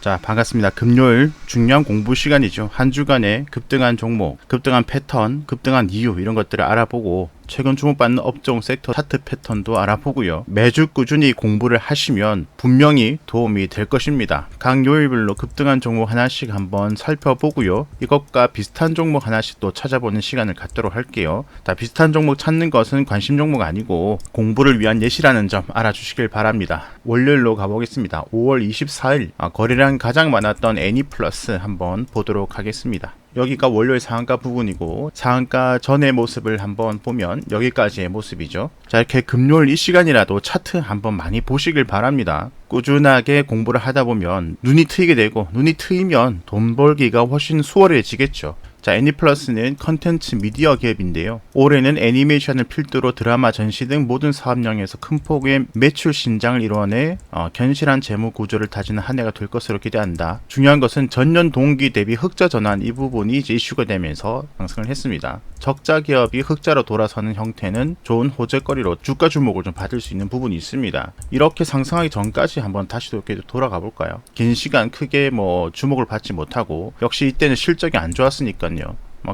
자, 반갑습니다. 금요일 중요한 공부 시간이죠. 한 주간의 급등한 종목, 급등한 패턴, 급등한 이유 이런 것들을 알아보고 최근 주목받는 업종 섹터 차트 패턴도 알아보고요. 매주 꾸준히 공부를 하시면 분명히 도움이 될 것입니다. 각 요일별로 급등한 종목 하나씩 한번 살펴보고요. 이것과 비슷한 종목 하나씩 또 찾아보는 시간을 갖도록 할게요. 자, 비슷한 종목 찾는 것은 관심 종목 아니고 공부를 위한 예시라는 점 알아주시길 바랍니다. 월요일로 가보겠습니다. 5월 24일 거래량 가장 많았던 애니플러스 한번 보도록 하겠습니다. 여기가 월요일 상한가 부분이고 상한가 전의 모습을 한번 보면 여기까지의 모습이죠. 자, 이렇게 금요일 이 시간이라도 차트 한번 많이 보시길 바랍니다. 꾸준하게 공부를 하다 보면 눈이 트이게 되고 눈이 트이면 돈 벌기가 훨씬 수월해지겠죠. 자, 애니플러스는 컨텐츠 미디어 기업인데요. 올해는 애니메이션을 필두로 드라마, 전시 등 모든 사업량에서 큰 폭의 매출 신장을 이뤄내 견실한 재무 구조를 다지는 한 해가 될 것으로 기대한다. 중요한 것은 전년 동기 대비 흑자 전환 이 부분이 이제 이슈가 되면서 상승을 했습니다. 적자 기업이 흑자로 돌아서는 형태는 좋은 호재거리로 주가 주목을 좀 받을 수 있는 부분이 있습니다. 이렇게 상승하기 전까지 한번 다시 이렇게 돌아가 볼까요? 긴 시간 크게 주목을 받지 못하고 역시 이때는 실적이 안 좋았으니까요.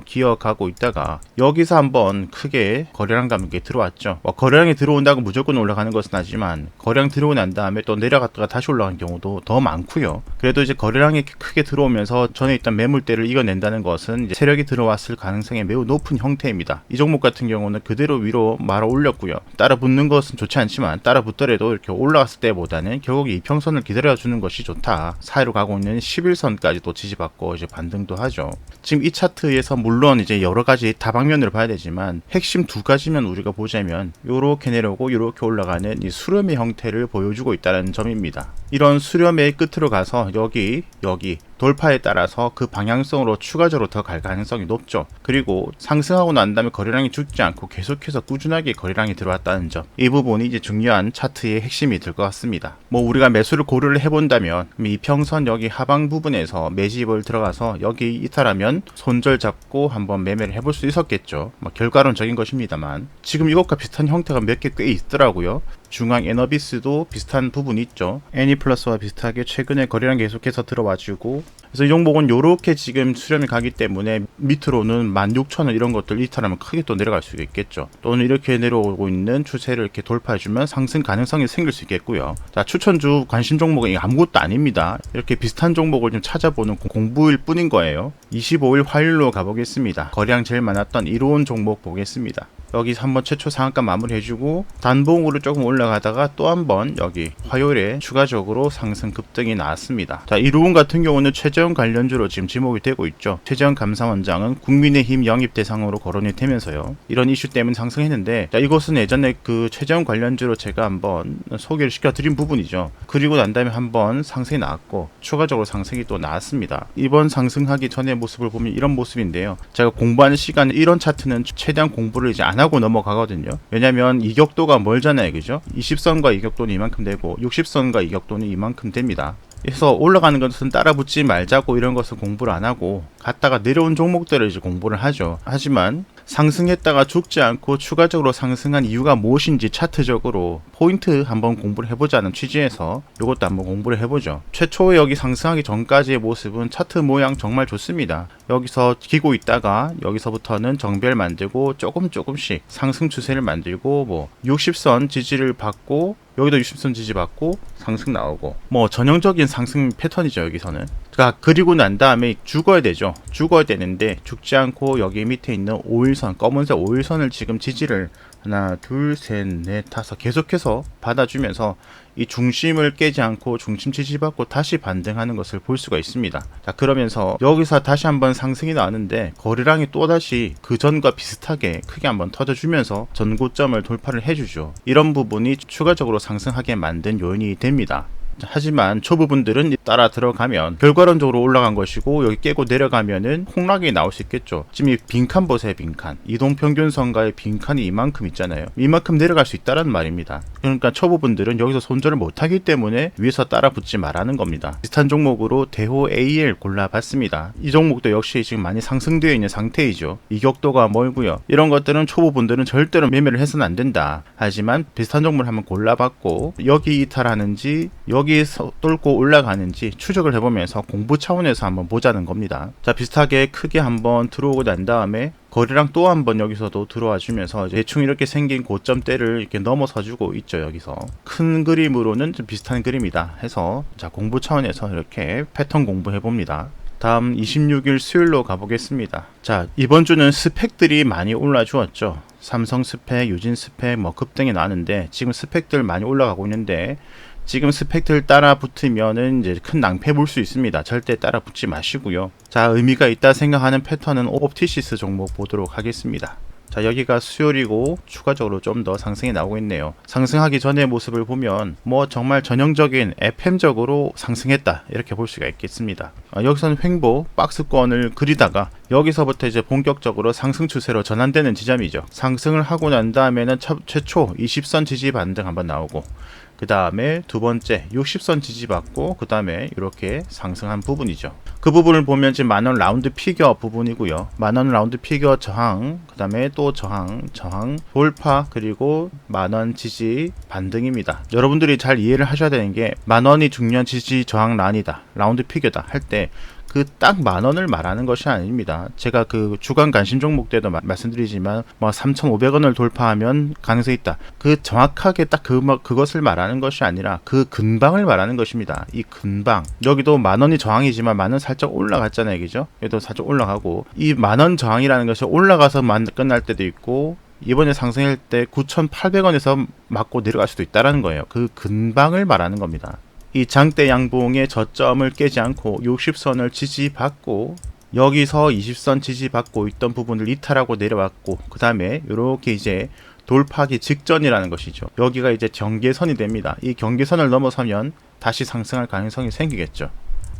기어가고 있다가 여기서 한번 크게 거래량 감에 들어왔죠. 거래량이 들어온다고 무조건 올라가는 것은 아니지만 거래량 들어오고 난 다음에 또 내려갔다가 다시 올라간 경우도 더 많고요. 그래도 이제 거래량이 크게 들어오면서 전에 있던 매물대를 이겨낸다는 것은 이제 세력이 들어왔을 가능성이 매우 높은 형태입니다. 이 종목 같은 경우는 그대로 위로 말아 올렸고요. 따라 붙는 것은 좋지 않지만 따라 붙더라도 이렇게 올라갔을 때보다는 결국 이평선을 기다려주는 것이 좋다. 사이로 가고 있는 11선까지 또 지지받고 이제 반등도 하죠. 지금 이 차트에서 물론 이제 여러 가지 다방면으로 봐야 되지만 핵심 두 가지면 우리가 보자면 요렇게 내려오고 요렇게 올라가는 이 수렴의 형태를 보여주고 있다는 점입니다. 이런 수렴의 끝으로 가서 여기 돌파에 따라서 그 방향성으로 추가적으로 더 갈 가능성이 높죠. 그리고 상승하고 난 다음에 거래량이 죽지 않고 계속해서 꾸준하게 거래량이 들어왔다는 점, 이 부분이 이제 중요한 차트의 핵심이 될 것 같습니다. 우리가 매수를 고려를 해본다면 이평선 여기 하방 부분에서 매집을 들어가서 여기 이탈하면 손절 잡고 한번 매매를 해볼 수 있었겠죠. 결과론적인 것입니다만 지금 이것과 비슷한 형태가 몇 개 꽤 있더라고요. 중앙 에너비스도 비슷한 부분이 있죠. 애니플러스와 비슷하게 최근에 거래량 계속해서 들어와주고, 그래서 이 종목은 요렇게 지금 수렴이 가기 때문에 밑으로는 16,000원 이런 것들 이탈하면 크게 또 내려갈 수 있겠죠. 또는 이렇게 내려오고 있는 추세를 이렇게 돌파해주면 상승 가능성이 생길 수 있겠고요. 자, 추천주 관심 종목은 아무것도 아닙니다. 이렇게 비슷한 종목을 좀 찾아보는 공부일 뿐인 거예요. 25일 화요일로 가보겠습니다. 거래량 제일 많았던 이로운 종목 보겠습니다. 여기서 한번 최초 상한가 마무리해주고 단봉으로 조금 올라가다가 또 한번 여기 화요일에 추가적으로 상승 급등이 나왔습니다. 자, 이로운 같은 경우는 최재형 관련주로 지금 지목이 되고 있죠. 최재형 감사원장은 국민의힘 영입 대상으로 거론이 되면서요. 이런 이슈 때문에 상승했는데, 자, 이것은 예전에 그 최재형 관련주로 제가 한번 소개를 시켜드린 부분이죠. 그리고 난 다음에 한번 상승이 나왔고 추가적으로 상승이 또 나왔습니다. 이번 상승하기 전의 모습을 보면 이런 모습인데요. 제가 공부하는 시간에 이런 차트는 최대한 공부를 이제 안 하고 넘어가거든요. 왜냐면 이격도가 멀잖아요, 그죠? 20선과 이격도는 이만큼 되고 60선과 이격도는 이만큼 됩니다. 그래서 올라가는 것은 따라붙지 말자고 이런 것을 공부를 안 하고 갔다가 내려온 종목들을 이제 공부를 하죠. 하지만 상승했다가 죽지 않고 추가적으로 상승한 이유가 무엇인지 차트적으로 포인트 한번 공부를 해보자는 취지에서 이것도 한번 공부를 해보죠. 최초에 여기 상승하기 전까지의 모습은 차트 모양 정말 좋습니다. 여기서 기고 있다가 여기서부터는 정배를 만들고 조금씩 상승 추세를 만들고 60선 지지를 받고 여기도 60선 지지 받고 상승 나오고 전형적인 상승 패턴이죠. 여기서는 그리고 난 다음에 죽어야 되죠. 죽어야 되는데 죽지 않고 여기 밑에 있는 5일선, 검은색 5일선을 지금 지지를 하나, 둘, 셋, 넷, 다섯 계속해서 받아주면서 이 중심을 깨지 않고 중심 지지받고 다시 반등하는 것을 볼 수가 있습니다. 자, 그러면서 여기서 다시 한번 상승이 나왔는데 거래량이 또다시 그 전과 비슷하게 크게 한번 터져주면서 전고점을 돌파를 해주죠. 이런 부분이 추가적으로 상승하게 만든 요인이 됩니다. 하지만 초보분들은 따라 들어가면 결과론적으로 올라간 것이고 여기 깨고 내려가면은 폭락이 나올 수 있겠죠. 지금 이 빈칸 보세요. 빈칸 이동평균선과의 빈칸이 이만큼 있잖아요. 이만큼 내려갈 수 있다는 말입니다. 그러니까 초보분들은 여기서 손절을 못하기 때문에 위에서 따라 붙지 말라는 겁니다. 비슷한 종목으로 대호 AL 골라봤습니다. 이 종목도 역시 지금 많이 상승되어 있는 상태이죠. 이격도가 멀고요. 이런 것들은 초보분들은 절대로 매매를 해서는 안 된다. 하지만 비슷한 종목을 한번 골라봤고 여기 이탈하는지 여기 여기서 뚫고 올라가는지 추적을 해보면서 공부 차원에서 한번 보자는 겁니다. 자, 비슷하게 크게 한번 들어오고 난 다음에 거래량 또 한번 여기서도 들어와 주면서 대충 이렇게 생긴 고점대를 이렇게 넘어서 주고 있죠. 여기서 큰 그림으로는 좀 비슷한 그림이다 해서 자, 공부 차원에서 이렇게 패턴 공부해 봅니다. 다음 26일 수요일로 가보겠습니다. 자, 이번 주는 스펙들이 많이 올라 주었죠. 삼성 스펙, 유진 스펙, 뭐 급등이 나는데 지금 스펙들 많이 올라가고 있는데 지금 스펙들 따라 붙으면은 이제 큰 낭패 볼 수 있습니다. 절대 따라 붙지 마시고요. 자, 의미가 있다 생각하는 패턴은 옵티시스 종목 보도록 하겠습니다. 자, 여기가 수요일이고 추가적으로 좀 더 상승이 나오고 있네요. 상승하기 전의 모습을 보면 뭐 정말 전형적인 FM적으로 상승했다 이렇게 볼 수가 있겠습니다. 여기서는 횡보 박스권을 그리다가 여기서부터 이제 본격적으로 상승 추세로 전환되는 지점이죠. 상승을 하고 난 다음에는 최초 20선 지지 반등 한번 나오고 그 다음에 두 번째 60선 지지받고 그 다음에 이렇게 상승한 부분이죠. 그 부분을 보면 지금 만원 라운드 피겨 부분이고요. 만원 라운드 피겨 저항, 그 다음에 또 저항 돌파, 그리고 만원 지지 반등입니다. 여러분들이 잘 이해를 하셔야 되는 게 만원이 중요한 지지 저항 란이다, 라운드 피겨다 할 때 그 딱 만원을 말하는 것이 아닙니다. 제가 그 주간 관심 종목 때도 말씀드리지만 뭐 3,500원을 돌파하면 가능성이 있다. 그 정확하게 딱 그것을 말하는 것이 아니라 그 근방을 말하는 것입니다. 이 근방. 여기도 만원이 저항이지만 만원 살짝 올라갔잖아요. 그죠? 여기도 살짝 올라가고 이 만원 저항이라는 것이 올라가서 끝날 때도 있고 이번에 상승할 때 9,800원에서 맞고 내려갈 수도 있다는 거예요. 그 근방을 말하는 겁니다. 이 장대 양봉의 저점을 깨지 않고 60선을 지지받고 여기서 20선 지지받고 있던 부분을 이탈하고 내려왔고 그 다음에 이렇게 이제 돌파하기 직전이라는 것이죠. 여기가 이제 경계선이 됩니다. 이 경계선을 넘어서면 다시 상승할 가능성이 생기겠죠.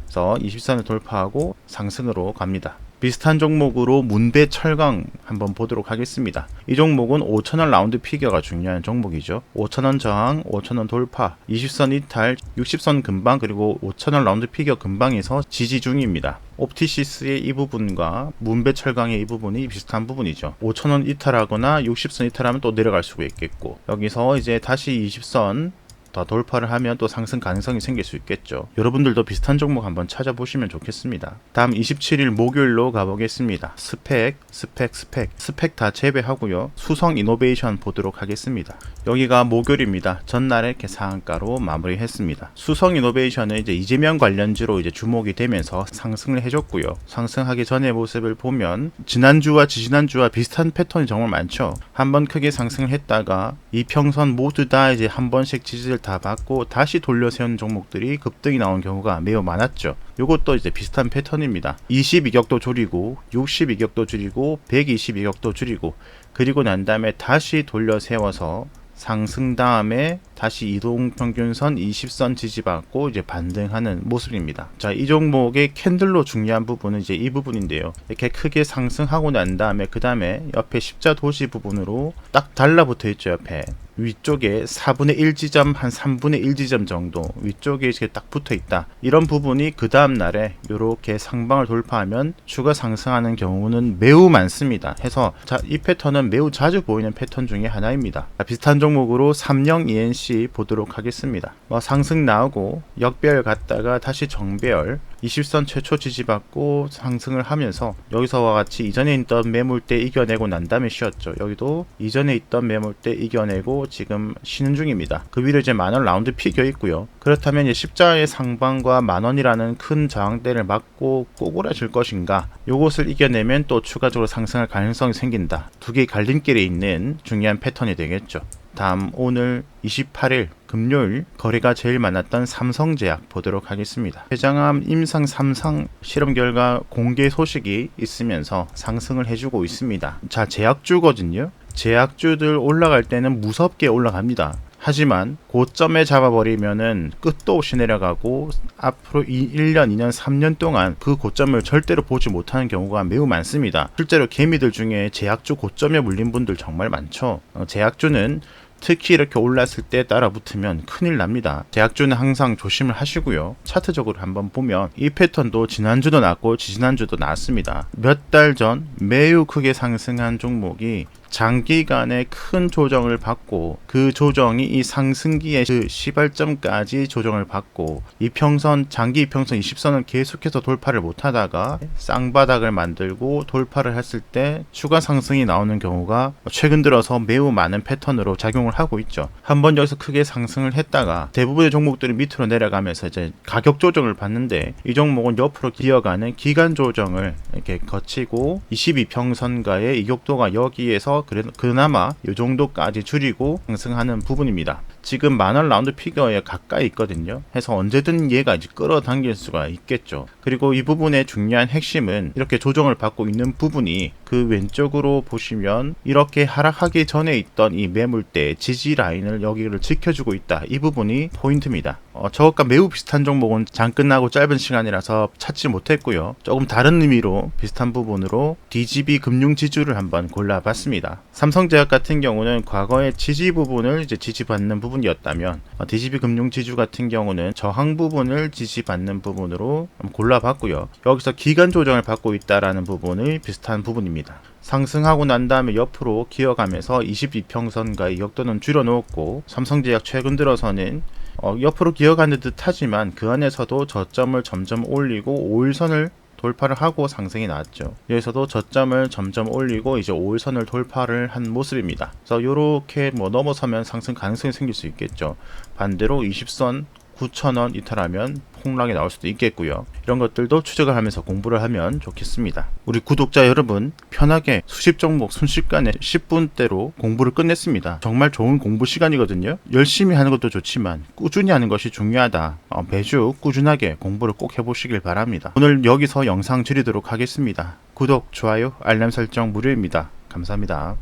그래서 20선을 돌파하고 상승으로 갑니다. 비슷한 종목으로 문배 철강 한번 보도록 하겠습니다. 이 종목은 5,000원 라운드 피겨가 중요한 종목이죠. 5,000원 저항, 5,000원 돌파, 20선 이탈, 60선 근방, 그리고 5,000원 라운드 피겨 근방에서 지지 중입니다. 옵티시스의 이 부분과 문배 철강의 이 부분이 비슷한 부분이죠. 5,000원 이탈하거나 60선 이탈하면 또 내려갈 수가 있겠고 여기서 이제 다시 20선 더 돌파를 하면 또 상승 가능성이 생길 수 있겠죠. 여러분들도 비슷한 종목 한번 찾아보시면 좋겠습니다. 다음 27일 목요일로 가보겠습니다. 스펙 다 재배하고요. 수성 이노베이션 보도록 하겠습니다. 여기가 목요일입니다. 전날에 이렇게 상한가로 마무리했습니다. 수성 이노베이션은 이제 이재명 관련주로 이제 주목이 되면서 상승을 해줬고요. 상승하기 전의 모습을 보면 지난주와 지지난주와 비슷한 패턴이 정말 많죠. 한번 크게 상승을 했다가 이평선 모두 다 이제 한 번씩 지지를 다 받고 다시 돌려 세운 종목들이 급등이 나온 경우가 매우 많았죠. 이것도 이제 비슷한 패턴입니다. 22격도 줄이고 62격도 줄이고 122격도 줄이고 그리고 난 다음에 다시 돌려 세워서 상승 다음에 다시 이동평균선 20선 지지받고 이제 반등하는 모습입니다. 자, 이 종목의 캔들로 중요한 부분은 이제 이 부분인데요. 이렇게 크게 상승하고 난 다음에 그 다음에 옆에 십자 도시 부분으로 딱 달라붙어 있죠. 옆에 위쪽에 4분의 1 지점, 한 3분의 1 지점 정도 위쪽에 이렇게 딱 붙어 있다. 이런 부분이 그 다음 날에 이렇게 상방을 돌파하면 추가 상승하는 경우는 매우 많습니다. 해서 자, 이 패턴은 매우 자주 보이는 패턴 중에 하나입니다. 자, 비슷한 종목으로 삼성 ENC 보도록 하겠습니다. 상승 나오고 역배열 갔다가 다시 정배열 20선 최초 지지받고 상승을 하면서 여기서와 같이 이전에 있던 매물대 이겨내고 난 다음에 쉬었죠. 여기도 이전에 있던 매물대 이겨내고 지금 쉬는 중입니다. 그 위로 이제 만원 라운드 피겨 있고요. 그렇다면 이제 십자의 상방과 만원이라는 큰 저항대를 맞고 꼬꾸라질 것인가, 요것을 이겨내면 또 추가적으로 상승할 가능성이 생긴다. 두 개의 갈림길에 있는 중요한 패턴이 되겠죠. 다음 오늘 28일 금요일 거래가 제일 많았던 삼성제약 보도록 하겠습니다. 췌장암 임상 3상 실험 결과 공개 소식이 있으면서 상승을 해주고 있습니다. 자, 제약주거든요. 제약주들 올라갈 때는 무섭게 올라갑니다. 하지만 고점에 잡아버리면은 끝도 없이 내려가고 앞으로 1년, 2년, 3년 동안 그 고점을 절대로 보지 못하는 경우가 매우 많습니다. 실제로 개미들 중에 제약주 고점에 물린 분들 정말 많죠. 제약주는 특히 이렇게 올랐을 때 따라 붙으면 큰일 납니다. 제약주는 항상 조심을 하시고요. 차트적으로 한번 보면 이 패턴도 지난주도 났고 지지난주도 났습니다. 몇 달 전 매우 크게 상승한 종목이 장기간의 큰 조정을 받고 그 조정이 이 상승기의 그 시발점까지 조정을 받고 이평선 장기 이평선 20선을 계속해서 돌파를 못하다가 쌍바닥을 만들고 돌파를 했을 때 추가 상승이 나오는 경우가 최근 들어서 매우 많은 패턴으로 작용을 하고 있죠. 한번 여기서 크게 상승을 했다가 대부분의 종목들이 밑으로 내려가면서 이제 가격 조정을 받는데 이 종목은 옆으로 기어가는 기간 조정을 이렇게 거치고 22평선가의 이격도가 여기에서 그나마 이 정도까지 줄이고 상승하는 부분입니다. 지금 만원 라운드 피겨에 가까이 있거든요. 해서 언제든 얘가 이제 끌어당길 수가 있겠죠. 그리고 이 부분의 중요한 핵심은 이렇게 조정을 받고 있는 부분이 그 왼쪽으로 보시면 이렇게 하락하기 전에 있던 이 매물대 지지 라인을 여기를 지켜주고 있다. 이 부분이 포인트입니다. 저것과 매우 비슷한 종목은 장 끝나고 짧은 시간이라서 찾지 못했고요. 조금 다른 의미로 비슷한 부분으로 DGB 금융지주를 한번 골라봤습니다. 삼성제약 같은 경우는 과거의 지지 부분을 이제 지지받는 부분이었다면 DGB 금융지주 같은 경우는 저항 부분을 지지받는 부분으로 골라봤고요. 여기서 기간 조정을 받고 있다라는 부분이 비슷한 부분입니다. 상승하고 난 다음에 옆으로 기어가면서 22평선가의 역도는 줄여놓았고 삼성제약 최근 들어서는 옆으로 기어가는 듯 하지만 그 안에서도 저점을 점점 올리고 5일선을 돌파를 하고 상승이 나왔죠. 여기서도 저점을 점점 올리고 이제 5일선을 돌파를 한 모습입니다. 그래서 이렇게 넘어서면 상승 가능성이 생길 수 있겠죠. 반대로 20선 9,000원 이탈하면 폭락이 나올 수도 있겠고요. 이런 것들도 추적을 하면서 공부를 하면 좋겠습니다. 우리 구독자 여러분 편하게 수십 종목 순식간에 10분대로 공부를 끝냈습니다. 정말 좋은 공부 시간이거든요. 열심히 하는 것도 좋지만 꾸준히 하는 것이 중요하다. 매주 꾸준하게 공부를 꼭 해보시길 바랍니다. 오늘 여기서 영상 줄이도록 하겠습니다. 구독, 좋아요, 알람 설정 무료입니다. 감사합니다.